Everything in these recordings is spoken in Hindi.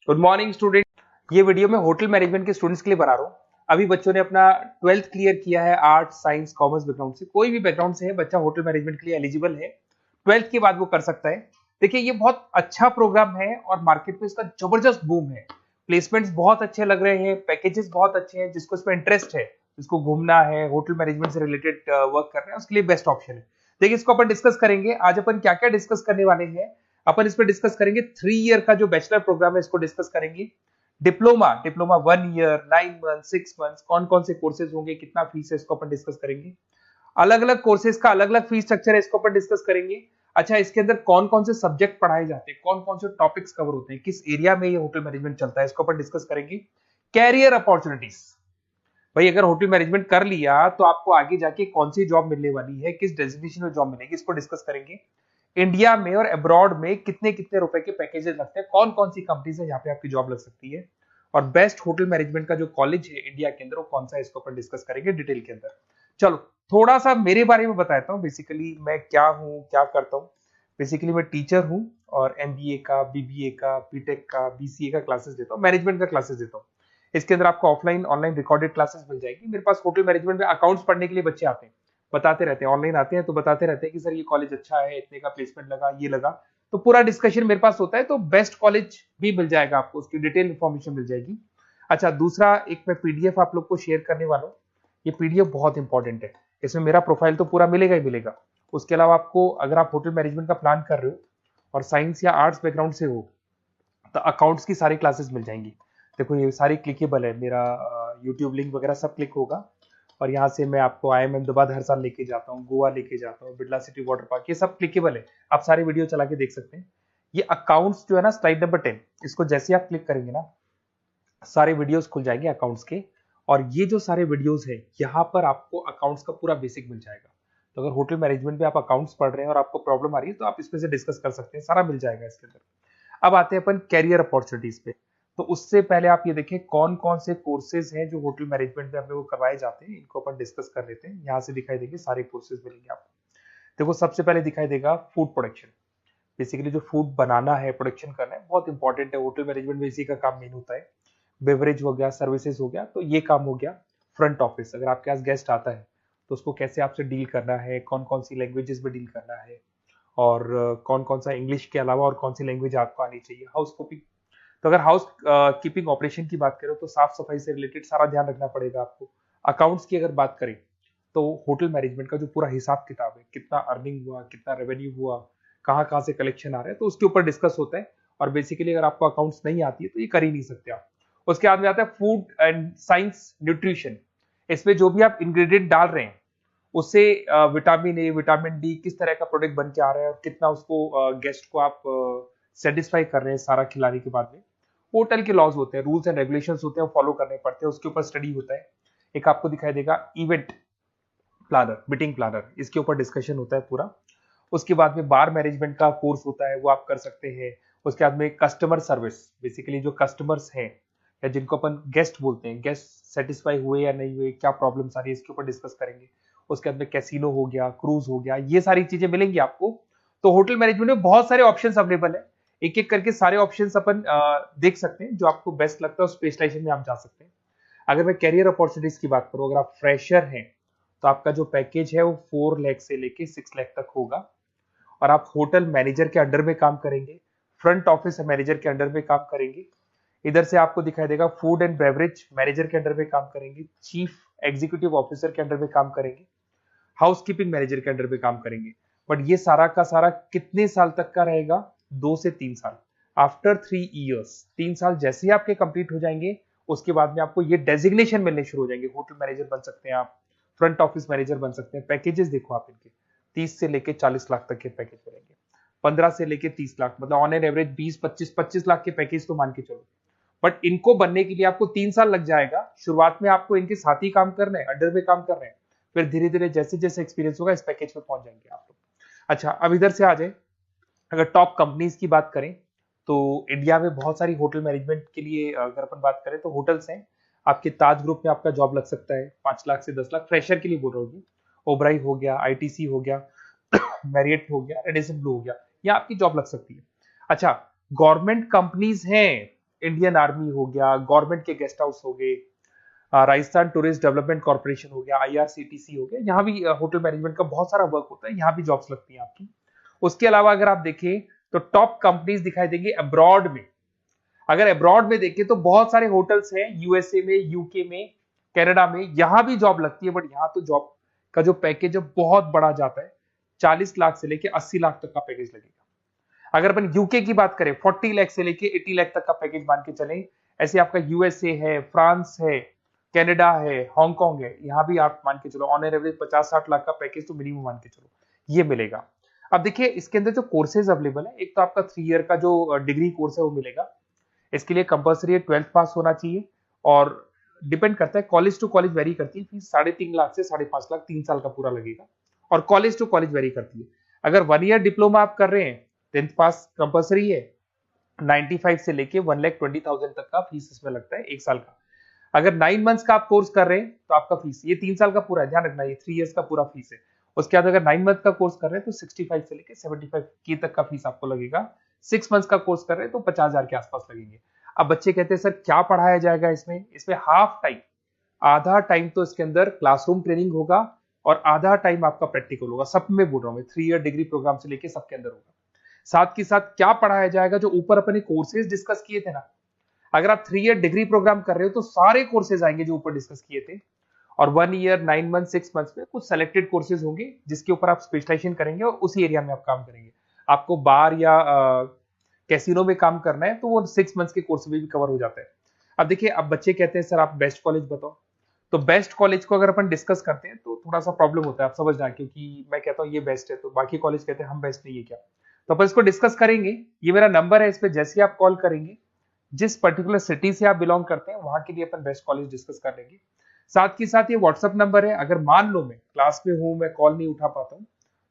Good morning student. ये वीडियो मैं होटल मैनेजमेंट के स्टूडेंट्स के लिए बना रहा हूँ। अभी बच्चों ने अपना 12th क्लियर किया है, आर्ट साइंस कॉमर्स बैकग्राउंड से, कोई भी बैकग्राउंड से है बच्चा होटल मैनेजमेंट के लिए एलिजिबल है। 12th के बाद वो कर सकता है। देखिए ये बहुत अच्छा प्रोग्राम है और मार्केट में इसका जबरदस्त बूम है। प्लेसमेंट्स बहुत अच्छे लग रहे हैं, पैकेजेस बहुत अच्छे हैं। जिसको इसमें इंटरेस्ट है, जिसको घूमना है, होटल मैनेजमेंट से रिलेटेड वर्क करना है, उसके लिए बेस्ट ऑप्शन है। देखिए इसको अपन डिस्कस करेंगे आज। अपन क्या क्या डिस्कस करने वाले हैं, अपन इस पर डिस्कस करेंगे 3 ईयर का जो बैचलर प्रोग्राम है इसको डिस्कस करेंगे। Diploma diploma 1 year, 9 month, 6 month, कौन कौन से कोर्सेज होंगे, कितना फीस है, इसको अपन डिस्कस करेंगे। अलग अलग कोर्सेज का अलग अलग फीस स्ट्रक्चर है, इसको अपन डिस्कस करेंगे। अच्छा, इसके अंदर कौन कौन से सब्जेक्ट पढ़ाए जाते हैं, कौन कौन से टॉपिक्स कवर होते हैं, किस एरिया में ये होटल मैनेजमेंट चलता है, इसको अपन डिस्कस करेंगे। कैरियर अपॉर्चुनिटीज, भाई अगर होटल मैनेजमेंट कर लिया तो आपको आगे जाके कौन सी जॉब मिलने वाली है, किस डेजिग्नेशन में जॉब मिलेगी, इसको डिस्कस करेंगे। इंडिया में और अब्रॉड में कितने कितने रुपए के पैकेजेस लगते हैं, कौन कौन सी कंपनीज है यहाँ पे आपकी जॉब लग सकती है, और बेस्ट होटल मैनेजमेंट का जो कॉलेज है इंडिया के अंदर वो कौन सा है, इसको अपन डिस्कस करेंगे डिटेल के अंदर। चलो थोड़ा सा मेरे बारे में बताता हूँ। बेसिकली मैं क्या हूँ, क्या करता हूँ। बेसिकली मैं टीचर हूँ और एमबीए का, बीबीए का, बीटेक का, बीसीए का क्लासेस देता हूँ, मैनेजमेंट का क्लासेस देता हूँ। इसके अंदर आपको ऑफलाइन ऑनलाइन रिकॉर्डेड क्लासेस मिल जाएगी। मेरे पास होटल मैनेजमेंट में अकाउंट्स पढ़ने के लिए बच्चे आते हैं, बताते रहते हैं, ऑनलाइन आते हैं तो बताते रहते हैं कि सर ये कॉलेज अच्छा है, इतने का प्लेसमेंट लगा, ये लगा। तो पूरा डिस्कशन मेरे पास होता है, तो बेस्ट कॉलेज भी मिल जाएगा आपको, उसकी डिटेल इंफॉर्मेशन मिल जाएगी। अच्छा, दूसरा एक मैं पीडीएफ आप लोग को शेयर करने वाला हूँ। ये पीडीएफ बहुत इंपॉर्टेंट है, इसमें मेरा प्रोफाइल तो पूरा मिलेगा ही मिलेगा। उसके अलावा आपको अगर आप होटल मैनेजमेंट का प्लान कर रहे हो और साइंस या आर्ट्स बैकग्राउंड से हो तो अकाउंट्स की सारी क्लासेस मिल जाएंगी। देखो ये सारी क्लिकेबल है, मेरा यूट्यूब लिंक वगैरह सब क्लिक होगा। और यहाँ से मैं आपको IIM अहमदाबाद हर साल लेके जाता हूँ, गोवा लेके जाता हूँ, बिरला सिटी वाटर पार्क, ये सब क्लिकेबल है। आप सारे वीडियो चला के देख सकते हैं। ये अकाउंट्स जो है ना, स्लाइड नंबर 10, इसको जैसे आप क्लिक करेंगे ना सारे वीडियोस खुल जाएंगे अकाउंट्स के। और ये जो सारे वीडियोस है यहाँ पर आपको अकाउंट्स का पूरा बेसिक मिल जाएगा। तो अगर होटल मैनेजमेंट में आप अकाउंट्स पढ़ रहे हैं और आपको प्रॉब्लम आ रही है तो आप इसमें से डिस्कस कर सकते हैं, सारा मिल जाएगा इसके अंदर। अब आते हैं अपन कैरियर अपॉर्चुनिटीज पे। तो उससे पहले आप ये देखें कौन कौन से कोर्सेज हैं जो होटल मैनेजमेंट में अपने को करवाए जाते हैं, इनको अपन डिस्कस कर लेते हैं। यहाँ से दिखाई देंगे सारे कोर्सेज मिलेंगे आपको। देखो सबसे पहले दिखाई देगा फूड प्रोडक्शन। बेसिकली जो फूड बनाना है, प्रोडक्शन करना है, बहुत इंपॉर्टेंट है। होटल मैनेजमेंट में इसी का काम मेन होता है। बेवरेज हो गया, सर्विसेज हो गया, तो ये काम हो गया। फ्रंट ऑफिस, अगर आपके पास गेस्ट आता है तो उसको कैसे आपसे डील करना है, कौन कौन सी लैंग्वेजेस में डील करना है, और कौन कौन सा इंग्लिश के अलावा और कौन सी लैंग्वेज आपको आनी चाहिए। हाउस कीपिंग, तो अगर हाउस कीपिंग ऑपरेशन की बात करें तो साफ सफाई से रिलेटेड सारा ध्यान रखना पड़ेगा आपको। अकाउंट्स की अगर बात करें तो होटल मैनेजमेंट का जो पूरा हिसाब किताब है, कितना अर्निंग हुआ, कितना रेवेन्यू हुआ, कहाँ कहाँ से कलेक्शन आ रहा है, तो उसके ऊपर डिस्कस होता है। और बेसिकली अगर आपको अकाउंट्स नहीं आती है तो ये कर ही नहीं सकते आप। उसके बाद में आता है फूड एंड साइंस न्यूट्रिशन। इसमें जो भी आप इंग्रेडिएंट डाल रहे हैं उससे विटामिन ए, विटामिन डी, किस तरह का प्रोडक्ट बन के आ रहा है और कितना उसको गेस्ट को आप सेटिस्फाई कर रहे हैं सारा खिलाने के बाद में। होटल के लॉज होते हैं, रूल्स एंड रेगुलेशंस होते हैं, वो फॉलो करने पड़ते हैं, उसके ऊपर स्टडी होता है। एक आपको दिखाई देगा इवेंट प्लानर, मीटिंग प्लानर, इसके ऊपर डिस्कशन होता है पूरा। उसके बाद में बार मैनेजमेंट का कोर्स होता है, वो आप कर सकते हैं। उसके बाद में कस्टमर सर्विस, बेसिकली जो कस्टमर्स हैं या जिनको अपन गेस्ट बोलते हैं, गेस्ट सेटिस्फाई हुए या नहीं हुए, क्या प्रॉब्लम्स आ रही है, इसके ऊपर डिस्कस करेंगे। उसके बाद में कैसीनो हो गया, क्रूज हो गया, ये सारी चीजें मिलेंगी आपको। तो होटल मैनेजमेंट में बहुत सारे ऑप्शन अवेलेबल है। एक एक करके सारे ऑप्शन अपन देख सकते हैं, जो आपको बेस्ट लगता है उस स्पेशलाइजेशन में आप जा सकते हैं। अगर मैं कैरियर अपॉर्चुनिटीज की बात करूं, अगर आप फ्रेशर हैं तो आपका जो पैकेज है वो 4 लाख से लेके 6 लाख तक होगा। और आप होटल मैनेजर के अंडर में काम करेंगे, फ्रंट ऑफिस मैनेजर के अंडर में काम करेंगे। इधर से आपको दिखाई देगा फूड एंड बेवरेज मैनेजर के अंडर में काम करेंगे, चीफ एग्जीक्यूटिव ऑफिसर के अंडर में काम करेंगे, हाउस कीपिंग मैनेजर के अंडर में काम करेंगे। बट ये सारा का सारा कितने साल तक का रहेगा? 2 से 3 साल। आफ्टर 3 इयर्स, 3 साल जैसे ही आपके कंप्लीट हो जाएंगे उसके बाद में आपको ये डेजिग्नेशन मिलने शुरू हो जाएंगे। होटल मैनेजर बन सकते हैं आप, फ्रंट ऑफिस मैनेजर बन सकते हैं। पैकेजेस देखो आप इनके, 30 से लेके 40 लाख तक के पैकेज मिलेंगे, 15 से लेके 30 लाख, मतलब ऑन एन एवरेज 20, 25, 25 लाख के पैकेज तो मान के चलो। बट इनको बनने के लिए आपको 3 साल लग जाएगा। शुरुआत में आपको इनके साथ ही काम करना है, अंडर में काम कर रहे हैं, फिर धीरे धीरे जैसे जैसे एक्सपीरियंस होगा इस पैकेज में पहुंच जाएंगे आप लोग। अच्छा, अब इधर से आ जाए, अगर टॉप कंपनीज की बात करें तो इंडिया में बहुत सारी होटल मैनेजमेंट के लिए अगर अपन बात करें तो होटल्स हैं। आपके ताज ग्रुप में आपका जॉब लग सकता है 5 लाख से 10 लाख, फ्रेशर के लिए बोल रहा हूँ। ओबराई हो गया, आईटीसी हो गया, मैरियट हो गया, रेडिसन ब्लू हो गया, यहाँ आपकी जॉब लग सकती है। अच्छा, गवर्नमेंट कंपनीज हैं इंडियन आर्मी हो गया, गवर्नमेंट के गेस्ट हाउस हो गए, राजस्थान टूरिस्ट डेवलपमेंट कॉर्पोरेशन हो गया, आईआरसीटीसी हो गया, यहाँ भी होटल मैनेजमेंट का बहुत सारा वर्क होता है, यहाँ भी जॉब्स लगती हैं आपकी। उसके अलावा अगर आप देखें तो टॉप कंपनीज दिखाई देंगी अब्रॉड में। अगर अब्रॉड में देखें तो बहुत सारे होटल्स हैं यूएसए में, यूके में, कनाडा में, यहां भी जॉब लगती है। बट यहाँ तो जॉब का जो पैकेज है बहुत बड़ा जाता है, 40 लाख से लेके 80 लाख तक का पैकेज लगेगा। अगर अपन यूके की बात करें 40 लाख से लेके 80 लाख तक का पैकेज मान के चलें। ऐसे आपका यूएसए है, फ्रांस है, कनाडा है, हांगकांग है, यहाँ भी आप मान के चलो ऑन एन एवरेज 50-60 लाख का पैकेज तो मिनिमम मान के चलो ये मिलेगा। अब देखिए इसके अंदर जो कोर्सेज अवेलेबल है, एक तो आपका 3 ईयर का जो डिग्री कोर्स है वो मिलेगा। इसके लिए कंपलसरी 12th पास होना चाहिए और डिपेंड करता है, कॉलेज टू कॉलेज वेरी करती है फीस। 3.5 लाख से 5.5 लाख 3 साल का पूरा लगेगा और कॉलेज टू कॉलेज वेरी करती है। अगर 1 ईयर डिप्लोमा आप कर रहे हैं, 10th पास कंपलसरी है, 95 से लेके 1,20,000 तक का फीस इसमें लगता है 1 साल का। अगर 9 मंथ्स का आप कोर्स कर रहे हैं तो आपका फीस, ये 3 साल का पूरा है, ध्यान रखना ये 3 इयर्स का पूरा फीस है। उसके बाद अगर 9 मंथ का कोर्स कर रहे हैं तो 65 से लेके 75 के तक का फीस आपको लगेगा। 6 मंथ्स का कोर्स कर रहे हैं तो 50,000 के आसपास लगेंगे। अब बच्चे कहते हैं सर क्या पढ़ाया जाएगा इसमें हाफ टाइम, आधा टाइम तो इसके अंदर क्लासरूम ट्रेनिंग होगा और आधा टाइम आपका प्रैक्टिकल होगा। सब में बोल रहा हूं मैं, 3 ईयर डिग्री प्रोग्राम से लेके सबके अंदर होगा। साथ के साथ क्या पढ़ाया जाएगा, जो ऊपर अपने कोर्सेज डिस्कस किए थे ना, अगर आप 3 ईयर डिग्री प्रोग्राम कर रहे हो तो सारे कोर्सेज आएंगे जो ऊपर डिस्कस किए थे। और 1 ईयर, 9 मंथ, 6 मंथ्स में कुछ सेलेक्टेड कोर्सेज होंगे जिसके ऊपर आप स्पेशलाइजेशन करेंगे और उसी एरिया में आप काम करेंगे। आपको बार या कैसीनो में काम करना है तो वो 6 मंथ्स के कोर्स में भी कवर हो जाता है। अब देखिए, अब बच्चे कहते हैं सर आप बेस्ट कॉलेज बताओ। तो बेस्ट कॉलेज को अगर अपन डिस्कस करते हैं तो थोड़ा सा प्रॉब्लम होता है, आप समझना, क्योंकि मैं कहता हूँ ये बेस्ट है तो बाकी कॉलेज कहते हैं हम बेस्ट नहीं है क्या। तो अपन इसको डिस्कस करेंगे। ये मेरा नंबर है, इस पे जैसे ही आप कॉल करेंगे, जिस पर्टिकुलर सिटी से आप बिलोंग करते हैं वहां के लिए अपन बेस्ट कॉलेज डिस्कस कर लेंगे। साथ के साथ ये व्हाट्सअप नंबर है, अगर मान लो मैं क्लास में हूं, मैं कॉल नहीं उठा पाता हूं,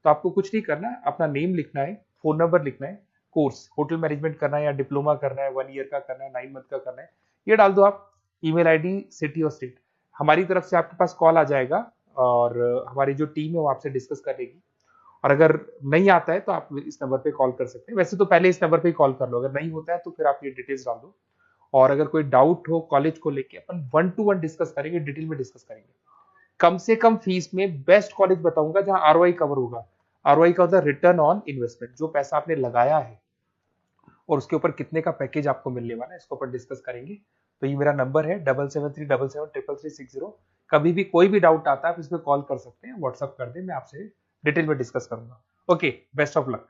तो आपको कुछ नहीं करना है, अपना नेम लिखना है, फोन नंबर लिखना है, कोर्स होटल मैनेजमेंट करना है या डिप्लोमा करना है, 1 ईयर का करना है, 9 मंथ का करना है, ये डाल दो आप, ईमेल आईडी, सिटी और स्टेट। हमारी तरफ से आपके पास कॉल आ जाएगा और हमारी जो टीम है वो आपसे डिस्कस करेगी। और अगर नहीं आता है तो आप इस नंबर पे कॉल कर सकते हैं। वैसे तो पहले इस नंबर पे कॉल कर लो, अगर नहीं होता है तो फिर आप ये डिटेल्स डाल दो। और अगर कोई डाउट हो कॉलेज को लेके, अपन 1 to 1 डिस्कस करेंगे, डिटेल में डिस्कस करेंगे। कम से कम फीस में बेस्ट कॉलेज बताऊंगा जहां आरओआई कवर होगा। आरओआई का होता है रिटर्न ऑन इन्वेस्टमेंट, जो पैसा आपने लगाया है और उसके ऊपर कितने का पैकेज आपको मिलने वाला है, इसको अपन डिस्कस करेंगे। तो ये मेरा नंबर है 7737733360। कभी भी कोई भी डाउट आता है आप इस पर कॉल कर सकते हैं, व्हाट्सअप कर दे, मैं आपसे डिटेल में डिस्कस करूंगा। Okay, best of luck.